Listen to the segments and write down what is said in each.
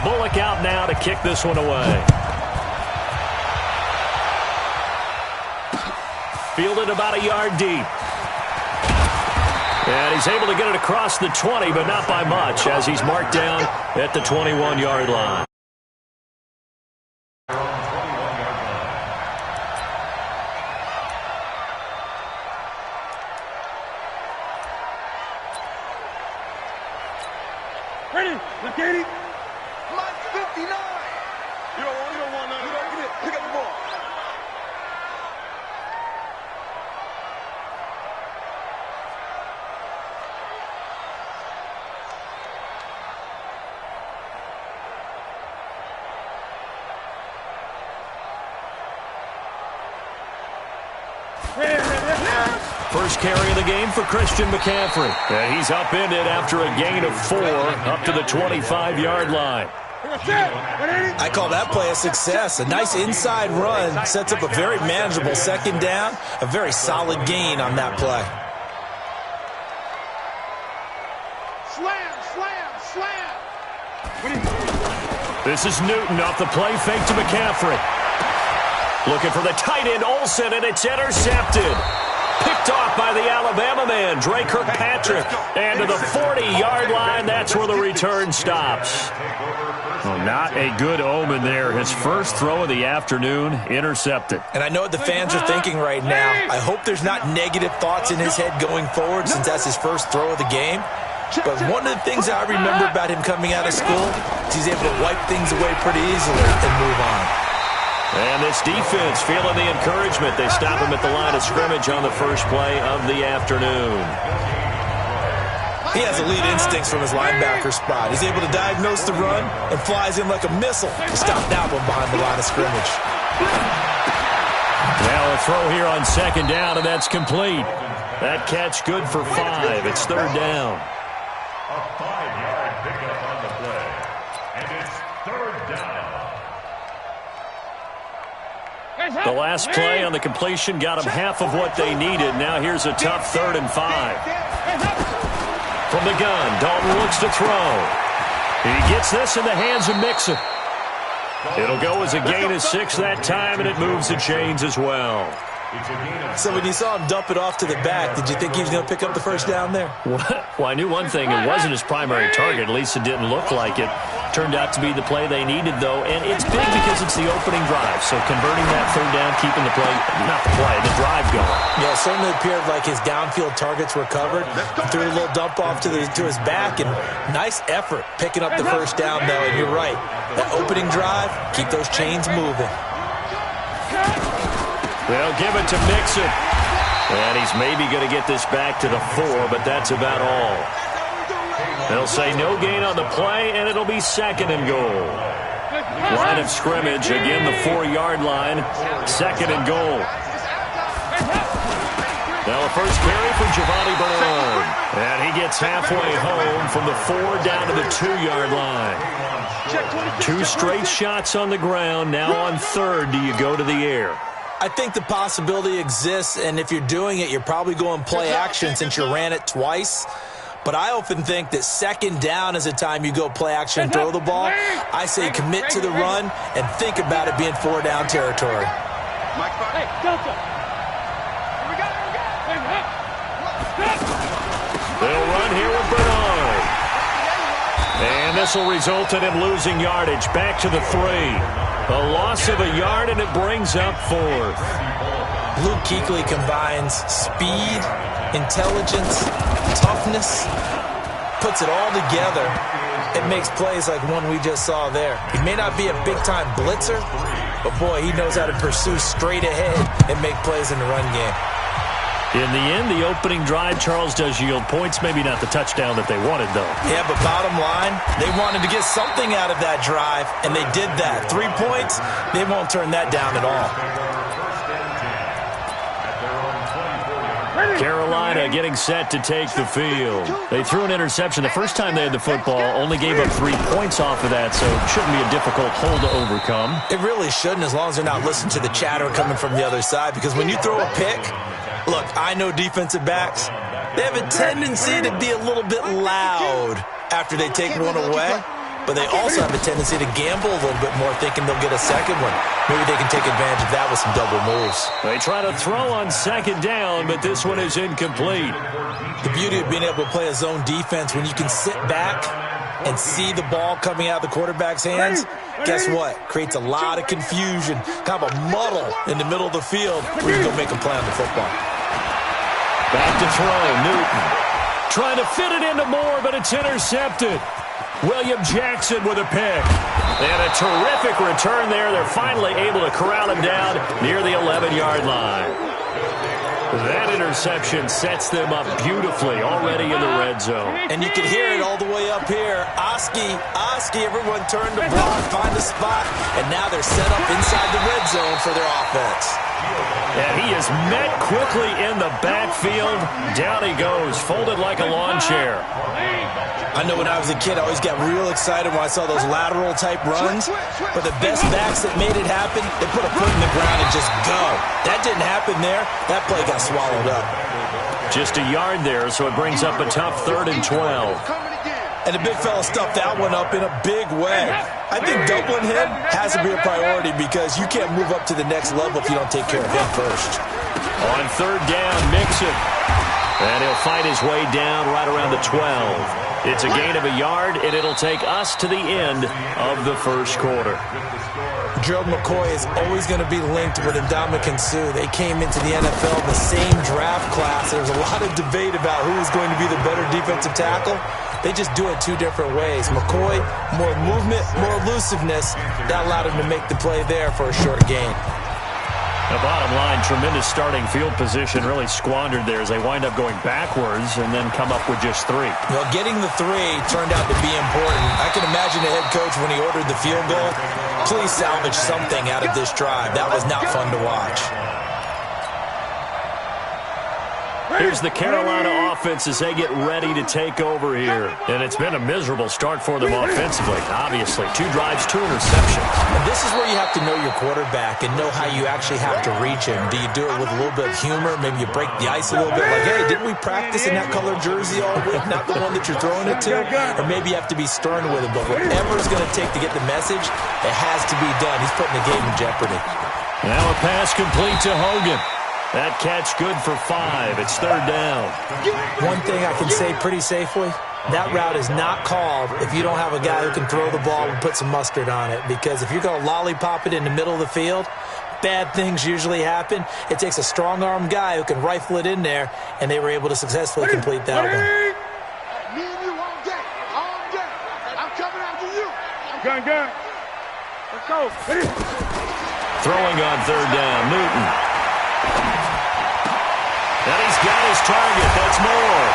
Bullock out now to kick this one away. Fielded about a yard deep. And he's able to get it across the 20, but not by much, as he's marked down at the 21-yard line. Ready, look at it. Mike 59. You don't want none. Get it. Pick up the ball. First carry of the game for Christian McCaffrey. And he's upended after a gain of 4 up to the 25-yard line. I call that play a success. A nice inside run sets up a very manageable second down. A very solid gain on that play. Slam, slam, slam. This is Newton off the play fake to McCaffrey. Looking for the tight end, Olsen, and it's intercepted. Picked off by the Alabama man, Dre Kirkpatrick. And to the 40-yard line, that's where the return stops. Well, not a good omen there. His first throw of the afternoon, intercepted. And I know what the fans are thinking right now. I hope there's not negative thoughts in his head going forward since that's his first throw of the game. But one of the things I remember about him coming out of school is he's able to wipe things away pretty easily and move on. And this defense feeling the encouragement. They stop him at the line of scrimmage on the first play of the afternoon. He has elite instincts from his linebacker spot. He's able to diagnose the run and flies in like a missile to stop that one behind the line of scrimmage. Now a throw here on second down, and that's complete. That catch good for 5. It's third down. A 5-yard pickup on the play. And it's third down. The last play on the completion got them half of what they needed. Now here's a tough 3rd and 5. From the gun, Dalton looks to throw. He gets this in the hands of Mixon. It'll go as a gain of 6 that time, and it moves the chains as well. So when you saw him dump it off to the back, did you think he was going to pick up the first down there? Well, I knew one thing. It wasn't his primary target. At least it didn't look like it. Turned out to be the play they needed, though. And it's big because it's the opening drive. So converting that third down, keeping the play, not the play, the drive going. Yeah, it certainly appeared like his downfield targets were covered. He threw a little dump off to his back, and nice effort picking up the first down, though. And you're right. That opening drive, keep those chains moving. They'll give it to Mixon. And he's maybe going to get this back to the 4, but that's about all. They'll say no gain on the play, and it'll be 2nd and goal. Line of scrimmage, again the 4-yard line, 2nd and goal. Now the first carry for Giovanni Bernard. And he gets halfway home from the 4 down to the 2-yard line. 2 straight shots on the ground. Now on 3rd, do you go to the air? I think the possibility exists, and if you're doing it, you're probably going play action since you ran it twice. But I often think that 2nd down is the time you go play action and throw the ball. I say commit to the run and think about it being 4-down territory. Hey, Delta. Here we go. They'll run here with Bernard. And this will result in him losing yardage. Back to the 3. A loss of a yard, and it brings up 4th. Luke Kuechly combines speed, intelligence, toughness, puts it all together. It makes plays like one we just saw there. He may not be a big-time blitzer, but boy, he knows how to pursue straight ahead and make plays in the run game. In the end, the opening drive, Charles, does yield points. Maybe not the touchdown that they wanted, though. Yeah, but bottom line, they wanted to get something out of that drive, and they did that. 3 points, they won't turn that down at all. Carolina getting set to take the field. They threw an interception the first time they had the football, only gave up 3 points off of that, so it shouldn't be a difficult hole to overcome. It really shouldn't, as long as they're not listening to the chatter coming from the other side, because when you throw a pick, look, I know defensive backs, they have a tendency to be a little bit loud after they take one away. but they also have a tendency to gamble a little bit more, thinking they'll get a second one. Maybe they can take advantage of that with some double moves. They try to throw on second down, but this one is incomplete. The beauty of being able to play a zone defense, when you can sit back and see the ball coming out of the quarterback's hands, guess what? Creates a lot of confusion, kind of a muddle in the middle of the field where you go make a play on the football. Back to throw, Newton. Trying to fit it into Moore, but it's intercepted. William Jackson with a pick. And a terrific return there. They're finally able to corral him down near the 11-yard line. That interception sets them up beautifully already in the red zone. And you can hear it all the way up here. Oski, everyone turned to block, find a spot, and now they're set up inside the red zone for their offense. And he is met quickly in the backfield. Down he goes, folded like a lawn chair. I know when I was a kid, I always got real excited when I saw those lateral-type runs. But the best backs that made it happen, they put a foot in the ground and just go. That didn't happen there. That play got swallowed up. Just a yard there, so it brings up a tough 3rd and 12. And the big fella stuffed that one up in a big way. I think doubling him has to be a priority because you can't move up to the next level if you don't take care of him first. On 3rd down, Mixon. And he'll fight his way down right around the 12. It's a gain of a yard, and it'll take us to the end of the first quarter. Gerald McCoy is always going to be linked with Ndamukong Suh. They came into the NFL in the same draft class. There was a lot of debate about who was going to be the better defensive tackle. They just do it two different ways. McCoy, more movement, more elusiveness. That allowed him to make the play there for a short gain. The bottom line, tremendous starting field position, really squandered there as they wind up going backwards and then come up with just 3. Well, getting the 3 turned out to be important. I can imagine the head coach when he ordered the field goal. Please salvage something out of this drive. That was not fun to watch. Here's the Carolina offense as they get ready to take over here. And it's been a miserable start for them offensively, obviously. 2 drives, 2 interceptions. And this is where you have to know your quarterback and know how you actually have to reach him. Do you do it with a little bit of humor? Maybe you break the ice a little bit like, hey, didn't we practice in that colored jersey all week? Not the one that you're throwing it to? Or maybe you have to be stern with him. But whatever it's going to take to get the message, it has to be done. He's putting the game in jeopardy. Now a pass complete to Hogan. That catch good for 5. It's 3rd down. One thing I can say pretty safely, that route is not called if you don't have a guy who can throw the ball and put some mustard on it. Because if you're going to lollipop it in the middle of the field, bad things usually happen. It takes a strong-arm guy who can rifle it in there, and they were able to successfully complete that one. Me and you all day. I'm coming after you. Gun. Let's go. Throwing on 3rd down, Newton. And he's got his target. That's Moore.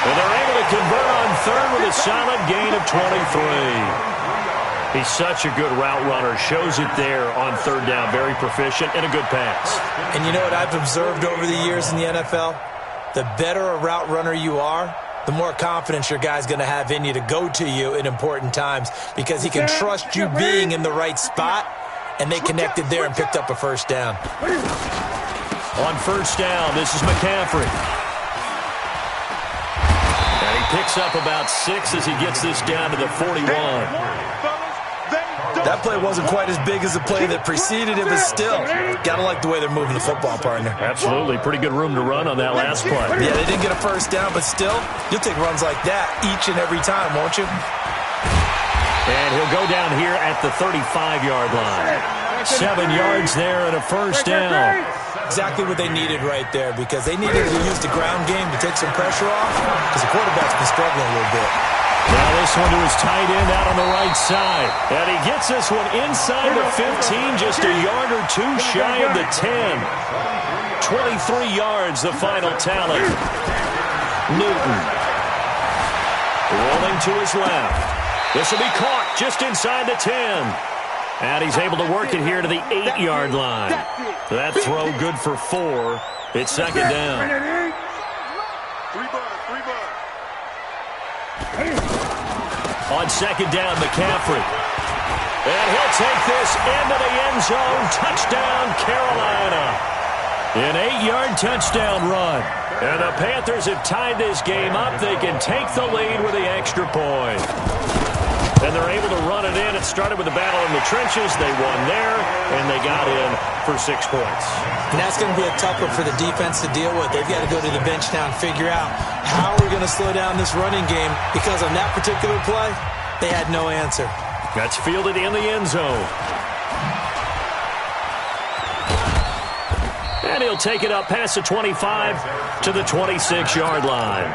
And they're able to convert on 3rd with a solid gain of 23. He's such a good route runner. Shows it there on 3rd down. Very proficient and a good pass. And you know what I've observed over the years in the NFL? The better a route runner you are, the more confidence your guy's going to have in you to go to you in important times because he can trust you being in the right spot, and they connected there and picked up a 1st down. On 1st down, this is McCaffrey. And he picks up about 6 as he gets this down to the 41. That play wasn't quite as big as the play that preceded it, but still, gotta like the way they're moving the football, partner. Absolutely. Pretty good room to run on that last play. Yeah, they didn't get a 1st down, but still, you'll take runs like that each and every time, won't you? And he'll go down here at the 35-yard line. 7 yards there and a 1st down. Exactly what they needed right there because they needed to use the ground game to take some pressure off because the quarterback's been struggling a little bit. Now this one to his tight end out on the right side. And he gets this one inside the 15, just a yard or 2 shy of the 10. 23 yards, the final tally. Newton rolling to his left. This will be caught just inside the 10. And he's able to work it here to the 8-yard line. That throw good for 4. It's 2nd down. 3 bucks. On 2nd down, McCaffrey. And he'll take this into the end zone. Touchdown, Carolina. An 8-yard touchdown run. And the Panthers have tied this game up. They can take the lead with the extra point. And they're able to run it in. It started with a battle in the trenches. They won there, and they got in for 6 points. And that's going to be a tough one for the defense to deal with. They've got to go to the bench now and figure out how we're going to slow down this running game, because on that particular play, they had no answer. That's fielded in the end zone. And he'll take it up past the 25 to the 26-yard line.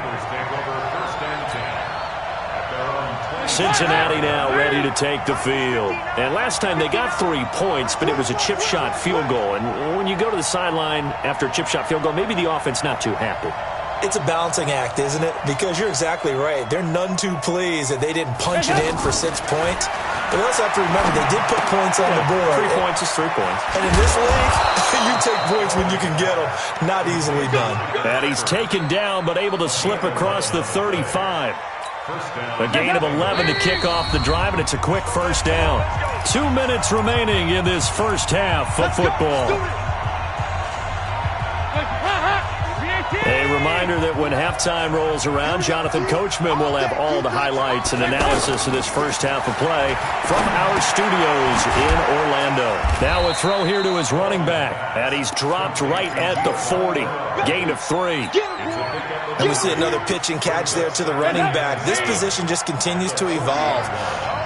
Cincinnati now ready to take the field. And last time they got 3 points, but it was a chip shot field goal. And when you go to the sideline after a chip shot field goal, maybe the offense not too happy. It's a balancing act, isn't it? Because you're exactly right. They're none too pleased that they didn't punch it in for 6 points. But we also have to remember they did put points on the board. 3 points is 3 points. And in this league, you take points when you can get them. Not easily done. And he's taken down but able to slip across the 35. A gain of 11 to kick off the drive, and it's a quick first down. 2 minutes remaining in this first half of football. A reminder that when halftime rolls around, Jonathan Coachman will have all the highlights and analysis of this first half of play from our studios in Orlando. Now a throw here to his running back, and he's dropped right at the 40. Gain of 3. And we see another pitch and catch there to the running back. This position just continues to evolve.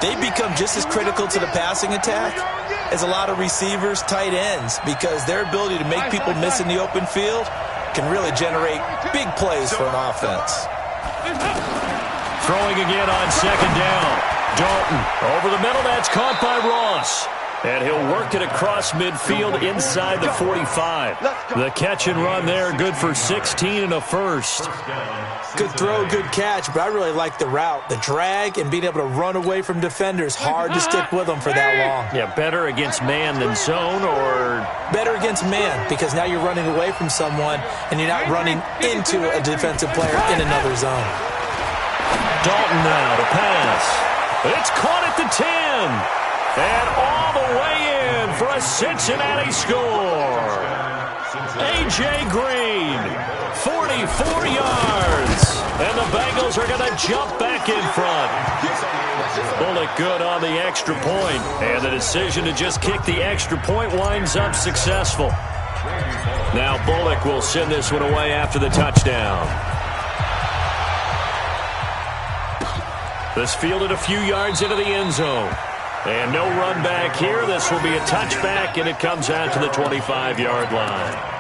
They become just as critical to the passing attack as a lot of receivers, tight ends, because their ability to make people miss in the open field can really generate big plays for an offense. Throwing again on second down. Dalton over the middle. That's caught by Ross. And he'll work it across midfield inside the 45. The catch and run there, good for 16 and a first. Good throw, good catch, but I really like the route. The drag and being able to run away from defenders. Hard to stick with them for that long. Yeah, better against man than zone, or? Better against man, because now you're running away from someone and you're not running into a defensive player in another zone. Dalton now to pass. It's caught at the 10. And all the way in for a Cincinnati score. A.J. Green, 44 yards. And the Bengals are going to jump back in front. Bullock good on the extra point. And the decision to just kick the extra point winds up successful. Now Bullock will send this one away after the touchdown. This fielded a few yards into the end zone. And no run back here. This will be a touchback, and it comes out to the 25-yard line.